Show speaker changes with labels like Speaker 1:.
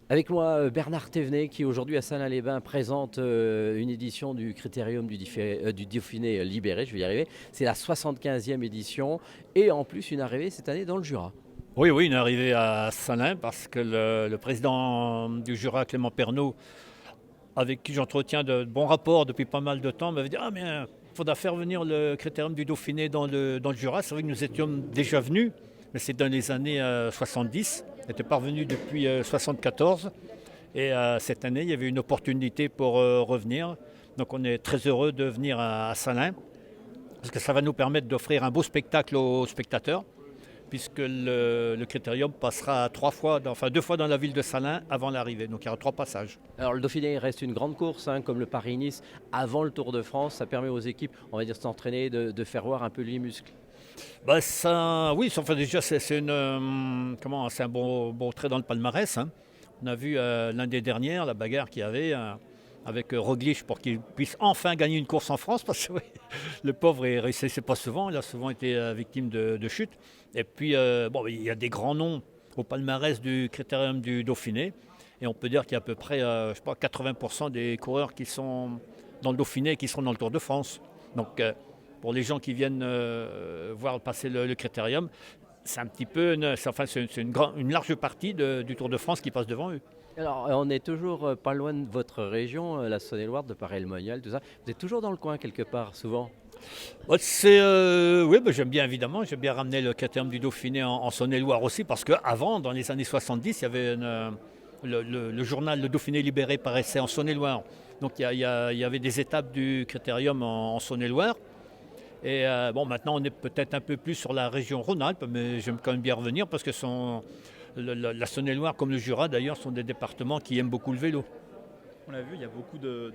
Speaker 1: Avec moi, Bernard Thévenet, qui aujourd'hui à Salins-les-Bains présente une édition du Critérium du Dauphiné libéré, je vais y arriver. C'est la 75e édition et en plus une arrivée cette année dans le Jura.
Speaker 2: Oui, oui, une arrivée à Salins parce que le président du Jura, Clément Pernaut, avec qui j'entretiens de bons rapports depuis pas mal de temps, m'avait dit: Ah, mais il faudra faire venir le Critérium du Dauphiné dans le Jura. C'est vrai que nous étions déjà venus, mais c'est dans les années 70. On n'était pas revenus depuis 74. Et cette année, il y avait une opportunité pour revenir. Donc on est très heureux de venir à Salins parce que ça va nous permettre d'offrir un beau spectacle aux spectateurs puisque le Critérium passera deux fois dans la ville de Salins avant l'arrivée. Donc il y aura trois passages.
Speaker 1: Alors le Dauphiné reste une grande course, hein, comme le Paris-Nice, avant le Tour de France. Ça permet aux équipes, on va dire, de s'entraîner, de faire voir un peu les muscles.
Speaker 2: Bah, ça, oui, enfin, déjà c'est un bon trait dans le palmarès, hein. On a vu l'année dernière la bagarre qu'il y avait avec Roglic pour qu'il puisse enfin gagner une course en France parce que oui, le pauvre ne réussissait pas souvent, il a souvent été victime de chutes. Et puis il y a des grands noms au palmarès du Critérium du Dauphiné et on peut dire qu'il y a à peu près 80% des coureurs qui sont dans le Dauphiné et qui seront dans le Tour de France. Donc pour les gens qui viennent voir passer le Critérium, c'est un petit peu, une large partie du Tour de France qui passe devant eux.
Speaker 1: Alors on est toujours pas loin de votre région, la Saône-et-Loire, de Paray-le-Monial, tout ça. Vous êtes toujours dans le coin quelque part, souvent.
Speaker 2: Oui, j'aime bien évidemment, j'aime bien ramener le Critérium du Dauphiné en Saône-et-Loire aussi, parce qu'avant, dans les années 70, il y avait le journal Le Dauphiné libéré paraissait en Saône-et-Loire. Donc il y avait des étapes du Critérium en Saône-et-Loire. Et maintenant on est peut-être un peu plus sur la région Rhône-Alpes, mais j'aime quand même bien revenir parce que la Saône-et-Loire comme le Jura d'ailleurs sont des départements qui aiment beaucoup le vélo.
Speaker 3: On l'a vu, il y a beaucoup de